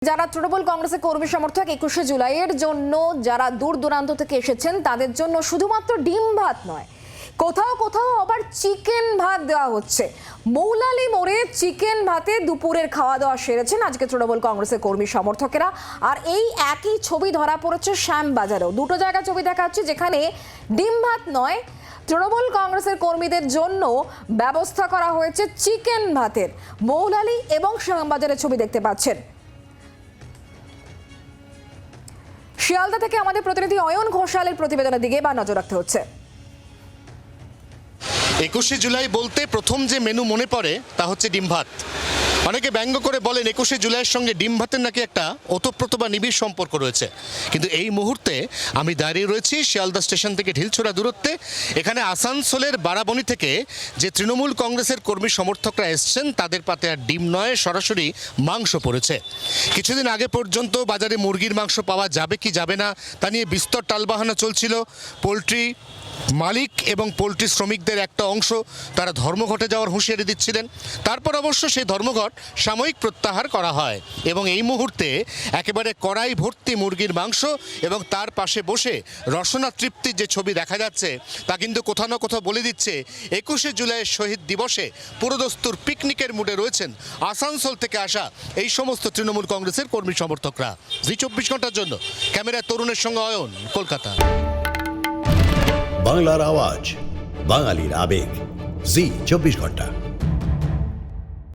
যারা তৃণমূল কংগ্রেসের কর্মী সমর্থক 21শে জুলাইয়ের জন্য যারা দূর দূরান্ত থেকে এসেছেন তাদের জন্য শুধুমাত্র ডিম ভাত নয়, কোথাও কোথাও আবার চিকেন ভাত দেওয়া হচ্ছে। মৌলালি মোড়ে চিকেন ভাতে দুপুরের খাওয়া দাওয়া সেরেছেন আজকে তৃণমূল কংগ্রেসের কর্মী সমর্থকেরা। আর এই একই ছবি ধরা পড়েছে শ্যামবাজারেও। দুটো জায়গায় ছবি দেখা যাচ্ছে যেখানে ডিম ভাত নয়, তৃণমূল কংগ্রেসের কর্মীদের জন্য ব্যবস্থা করা হয়েছে চিকেন ভাতের। মৌলালি এবং শ্যামবাজারের ছবি দেখতে পাচ্ছেন। শিয়ালদা থেকে আমাদের প্রতিনিধি অয়ন ঘোষালের প্রতিবেদনের দিকে এবার নজর রাখতে হচ্ছে। 21শে জুলাই বলতে প্রথম যে মেনু মনে পড়ে তা হচ্ছে ডিম ভাত। অনেকে ব্যঙ্গ করে বলেন 21শে জুলাইয়ের সঙ্গে ডিম ভাতের নাকি একটা ওতপ্রোত বা নিবিড় সম্পর্ক রয়েছে। কিন্তু এই মুহূর্তে আমি দাঁড়িয়ে রয়েছি শিয়ালদা স্টেশন থেকে ঢিলছোড়া দূরত্বে। এখানে আসানসোলের বারাবণী থেকে যে তৃণমূল কংগ্রেসের কর্মী সমর্থকরা এসছেন তাদের পাতে আর ডিম নয়, সরাসরি মাংস পড়েছে। কিছুদিন আগে পর্যন্ত বাজারে মুরগির মাংস পাওয়া যাবে কি যাবে না তা নিয়ে বিস্তর টালবাহানা চলছিল। পোলট্রি মালিক এবং পোলট্রি শ্রমিকদের একটা অংশ তারা ধর্মঘটে যাওয়ার হুঁশিয়ারি দিচ্ছিলেন। তারপর অবশ্য সেই ধর্মঘট সাময়িক প্রত্যাহার করা হয় এবং এই মুহূর্তে একেবারে কড়াই ভর্তি মুরগির মাংস এবং তার পাশে বসে রসনা তৃপ্তির যে ছবি দেখা যাচ্ছে তা কিন্তু কোথাও না কোথাও বলে দিচ্ছে 21শে জুলাইয়ের শহীদ দিবসে পুরোদস্তুর পিকনিকের মুডে রয়েছেন আসানসোল থেকে আসা এই সমস্ত তৃণমূল কংগ্রেসের কর্মী সমর্থকরা। জি 24 ঘন্টার জন্য ক্যামেরায় তরুণের সঙ্গে অয়ন, কলকাতা। বাংলার আওয়াজ, বাঙালির আবেগ, জি 24 ঘন্টা।